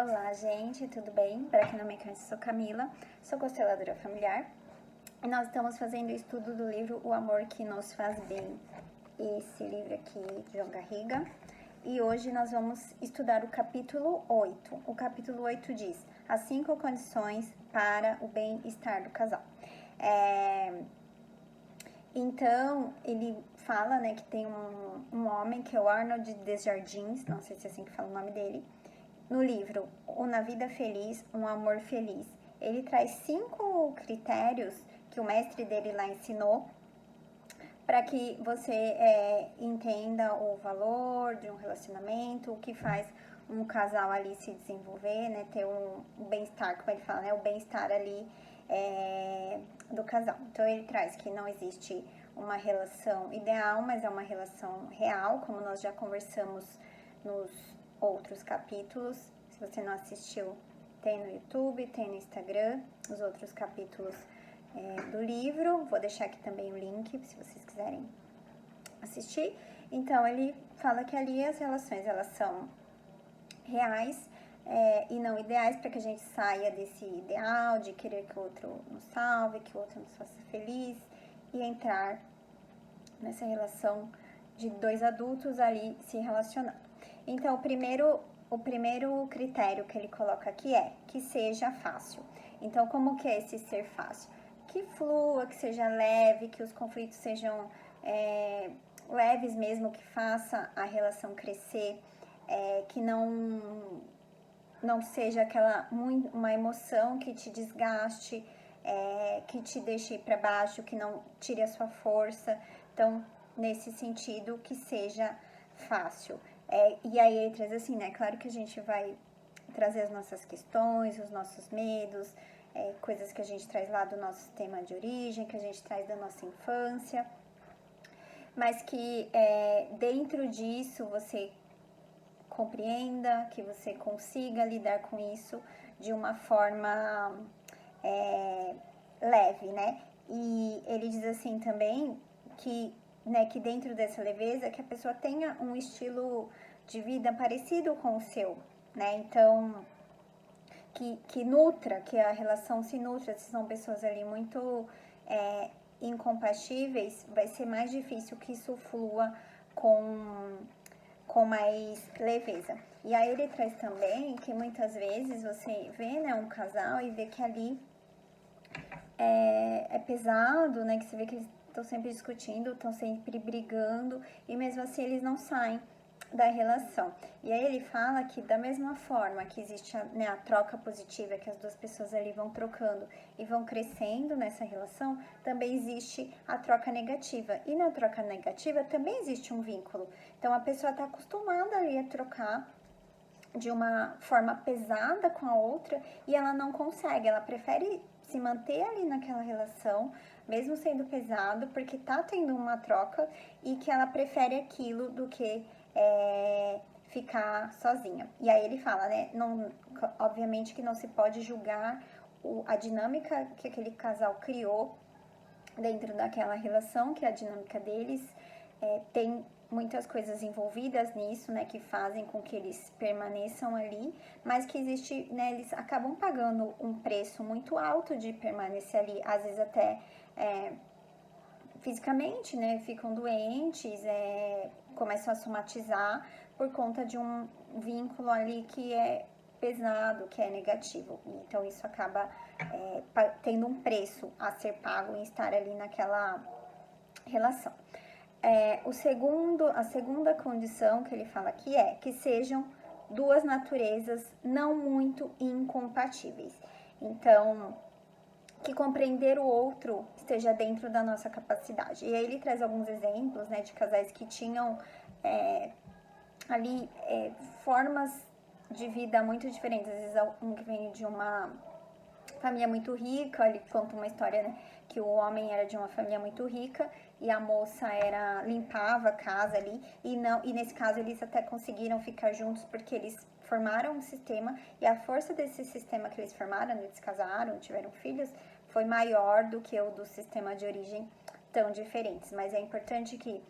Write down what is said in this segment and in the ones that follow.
Olá, gente, tudo bem? Para quem não me conhece, sou Camila, sou consteladora familiar e nós estamos fazendo o estudo do livro O Amor que Nos Faz Bem, esse livro aqui de João Garriga, e hoje nós vamos estudar o capítulo 8. O capítulo 8 diz: as 5 condições para o bem-estar do casal. Então, ele fala, né, que tem um homem que é o Arnold Desjardins, não sei se é assim que fala o nome dele, no livro Uma Vida Feliz, Um Amor Feliz. Ele traz 5 critérios que o mestre dele lá ensinou para que você entenda o valor de um relacionamento, o que faz um casal ali se desenvolver, né, ter um bem-estar, como ele fala, né, o bem-estar ali do casal. Então, ele traz que não existe uma relação ideal, mas é uma relação real, como nós já conversamos nos outros capítulos. Se você não assistiu, tem no YouTube, tem no Instagram, os outros capítulos do livro. Vou deixar aqui também o link, se vocês quiserem assistir. Então, ele fala que ali as relações, elas são reais e não ideais, para que a gente saia desse ideal de querer que o outro nos salve, que o outro nos faça feliz, e entrar nessa relação de 2 adultos ali se relacionando. Então, o primeiro critério que ele coloca aqui é que seja fácil. Então, como que é esse ser fácil? Que flua, que seja leve, que os conflitos sejam leves mesmo, que faça a relação crescer, que não seja uma emoção que te desgaste, que te deixe para baixo, que não tire a sua força. Então, nesse sentido, que seja fácil. E aí ele traz assim, né? Claro que a gente vai trazer as nossas questões, os nossos medos, coisas que a gente traz lá do nosso sistema de origem, que a gente traz da nossa infância, mas que dentro disso você compreenda, que você consiga lidar com isso de uma forma leve, né? E ele diz assim também que dentro dessa leveza, que a pessoa tenha um estilo de vida parecido com o seu, né? Então, que nutra, que a relação se nutra. Se são pessoas ali muito incompatíveis, vai ser mais difícil que isso flua com mais leveza. E aí ele traz também que muitas vezes você vê, né, um casal e vê que ali é pesado, né, que você vê que eles estão sempre discutindo, estão sempre brigando, e mesmo assim eles não saem da relação. E aí ele fala que da mesma forma que existe a troca positiva, que as duas pessoas ali vão trocando e vão crescendo nessa relação, também existe a troca negativa. E na troca negativa também existe um vínculo. Então a pessoa está acostumada ali a trocar de uma forma pesada com a outra e ela não consegue, ela prefere se manter ali naquela relação, mesmo sendo pesado, porque tá tendo uma troca e que ela prefere aquilo do que ficar sozinha. E aí ele fala, né, não, obviamente que não se pode julgar a dinâmica que aquele casal criou dentro daquela relação, que é a dinâmica deles, tem muitas coisas envolvidas nisso, né, que fazem com que eles permaneçam ali, mas que existe, né, eles acabam pagando um preço muito alto de permanecer ali, às vezes até fisicamente, né, ficam doentes, começam a somatizar por conta de um vínculo ali que é pesado, que é negativo. Então isso acaba tendo um preço a ser pago em estar ali naquela relação. A segunda condição que ele fala aqui é que sejam 2 naturezas não muito incompatíveis. Então, que compreender o outro esteja dentro da nossa capacidade. E aí ele traz alguns exemplos, né, de casais que tinham ali formas de vida muito diferentes. Às vezes um que vem de uma família muito rica, ele conta uma história, né, que o homem era de uma família muito rica e a moça limpava a casa ali, e nesse caso eles até conseguiram ficar juntos porque eles formaram um sistema, e a força desse sistema que eles formaram, eles casaram, tiveram filhos, foi maior do que o do sistema de origem, tão diferentes. Mas é importante que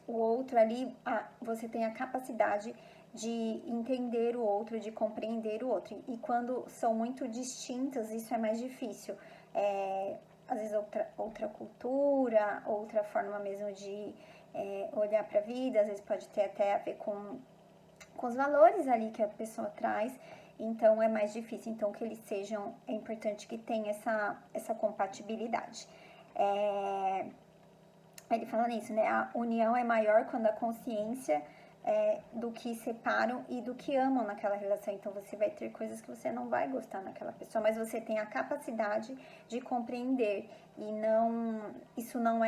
o outro ali, você tem a capacidade de entender o outro, de compreender o outro. E quando são muito distintas, isso é mais difícil. Às vezes outra cultura, outra forma mesmo de olhar para a vida, às vezes pode ter até a ver com os valores ali que a pessoa traz, então é mais difícil. Então, que eles sejam, é importante que tenha essa compatibilidade. Ele fala nisso, né? A união é maior quando a consciência do que separam e do que amam naquela relação. Então, você vai ter coisas que você não vai gostar naquela pessoa, mas você tem a capacidade de compreender. E isso não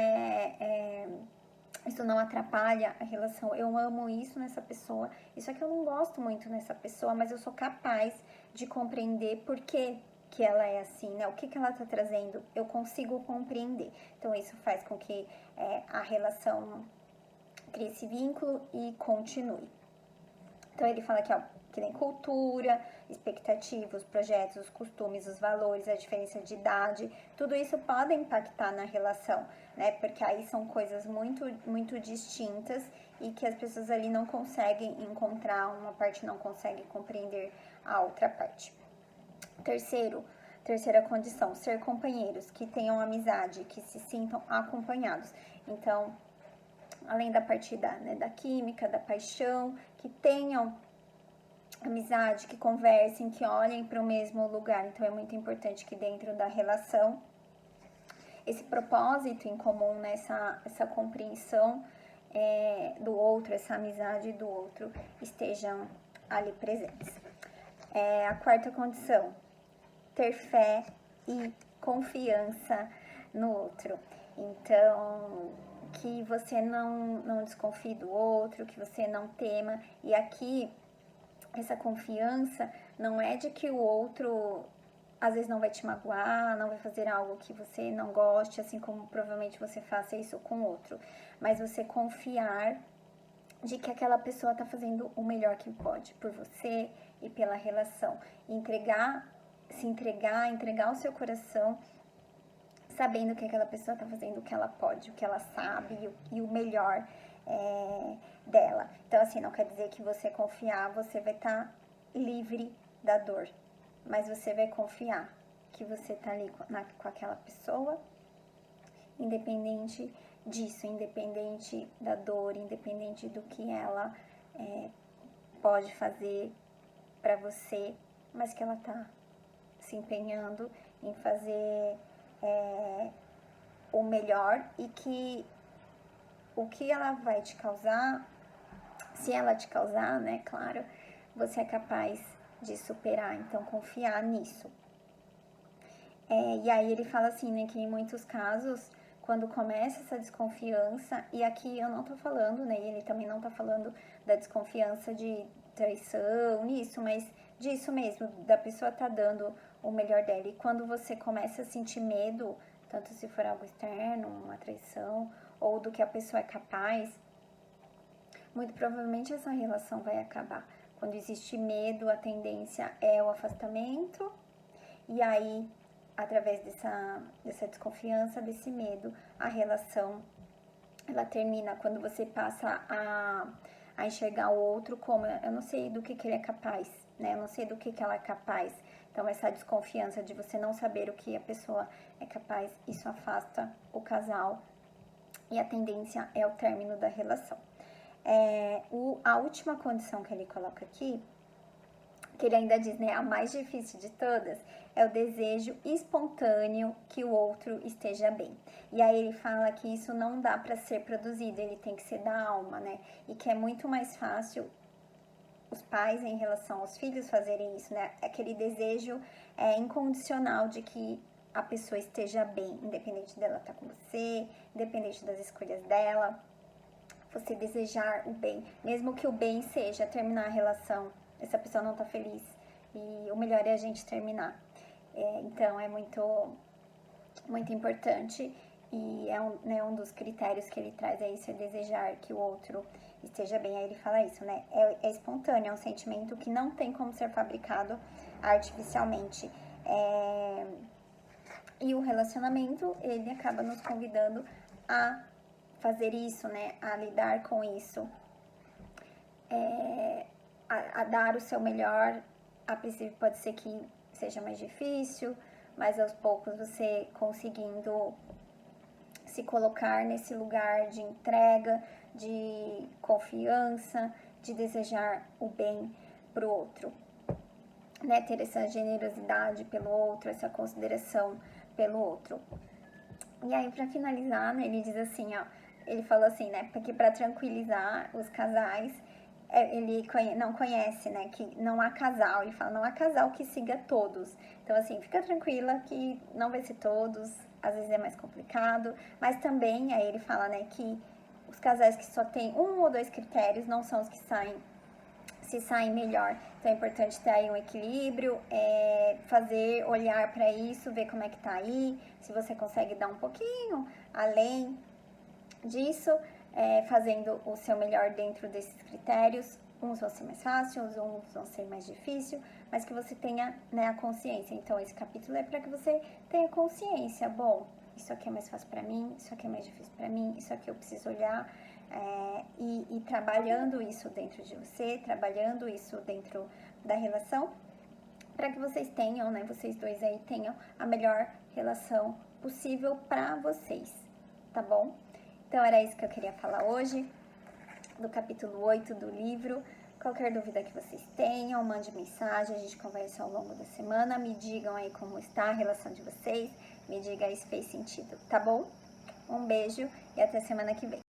atrapalha a relação. Eu amo isso nessa pessoa, isso aqui eu não gosto muito nessa pessoa, mas eu sou capaz de compreender por que ela é assim, né? O que ela tá trazendo, eu consigo compreender. Então, isso faz com que a relação crie esse vínculo e continue. Então, ele fala aqui, ó, que nem cultura, expectativas, os projetos, os costumes, os valores, a diferença de idade, tudo isso pode impactar na relação, né? Porque aí são coisas muito, muito distintas e que as pessoas ali não conseguem encontrar, uma parte não consegue compreender a outra parte. Terceira condição, ser companheiros, que tenham amizade, que se sintam acompanhados. Então, além da parte da química, da paixão, que tenham amizade, que conversem, que olhem para o mesmo lugar. Então, é muito importante que dentro da relação, esse propósito em comum, né, essa compreensão do outro, essa amizade do outro, estejam ali presentes. A quarta condição, ter fé e confiança no outro. Então, que você não desconfie do outro, que você não tema. E aqui, essa confiança não é de que o outro às vezes não vai te magoar, não vai fazer algo que você não goste, assim como provavelmente você faça isso com o outro. Mas você confiar de que aquela pessoa está fazendo o melhor que pode por você e pela relação. Entregar o seu coração, sabendo que aquela pessoa está fazendo o que ela pode, o que ela sabe e o melhor dela. Então, assim, não quer dizer que você confiar, você vai estar livre da dor, mas você vai confiar que você está ali com aquela pessoa, independente disso, independente da dor, independente do que ela pode fazer para você, mas que ela está se empenhando em fazer o melhor e que o que ela vai te causar, se ela te causar, né, claro, você é capaz de superar, então confiar nisso. E aí ele fala assim, né, que em muitos casos, quando começa essa desconfiança, e aqui eu não tô falando, né, e ele também não tá falando da desconfiança de traição, nisso, mas disso mesmo, da pessoa tá dando o melhor dela. E quando você começa a sentir medo, tanto se for algo externo, uma traição, ou do que a pessoa é capaz, muito provavelmente essa relação vai acabar. Quando existe medo, a tendência é o afastamento, e aí, através dessa desconfiança, desse medo, a relação, ela termina quando você passa a enxergar o outro como, eu não sei do que ele é capaz, né? Eu não sei do que ela é capaz. Então, essa desconfiança de você não saber o que a pessoa é capaz, isso afasta o casal e a tendência é o término da relação. A última condição que ele coloca aqui, que ele ainda diz, né, a mais difícil de todas, é o desejo espontâneo que o outro esteja bem. E aí ele fala que isso não dá para ser produzido, ele tem que ser da alma, né? E que é muito mais fácil os pais em relação aos filhos fazerem isso, né? Aquele desejo incondicional de que a pessoa esteja bem, independente dela estar com você, independente das escolhas dela. Você desejar o bem, mesmo que o bem seja terminar a relação, essa pessoa não tá feliz e o melhor é a gente terminar. Então é muito, muito importante e é um dos critérios que ele traz, é isso, é desejar que o outro esteja bem. Aí ele fala isso, né? É espontâneo, é um sentimento que não tem como ser fabricado artificialmente. E o relacionamento, ele acaba nos convidando a fazer isso, né? A lidar com isso. a dar o seu melhor. A princípio pode ser que seja mais difícil, mas aos poucos você conseguindo se colocar nesse lugar de entrega, de confiança, de desejar o bem pro outro, né? Ter essa generosidade pelo outro, essa consideração pelo outro. E aí, para finalizar, né, ele diz assim, ó, ele falou assim, né, porque para tranquilizar os casais, ele não conhece, né, que não há casal, ele fala, não há casal que siga todos. Então, assim, fica tranquila que não vai ser todos, às vezes é mais complicado, mas também, aí ele fala, né, que os casais que só tem um ou dois critérios não são os que se saem melhor. Então é importante ter aí um equilíbrio, fazer, olhar para isso, ver como é que tá aí, se você consegue dar um pouquinho além disso, fazendo o seu melhor dentro desses critérios. Uns vão ser mais fáceis, uns vão ser mais difíceis, mas que você tenha, né, a consciência. Então esse capítulo é para que você tenha consciência. Bom, isso aqui é mais fácil para mim, isso aqui é mais difícil para mim, isso aqui eu preciso olhar. E trabalhando isso dentro de você, trabalhando isso dentro da relação, para que vocês tenham, né, vocês dois aí tenham a melhor relação possível para vocês, tá bom? Então era isso que eu queria falar hoje, do capítulo 8 do livro. Qualquer dúvida que vocês tenham, mande mensagem, a gente conversa ao longo da semana, me digam aí como está a relação de vocês, me diga aí se fez sentido, tá bom? Um beijo e até semana que vem.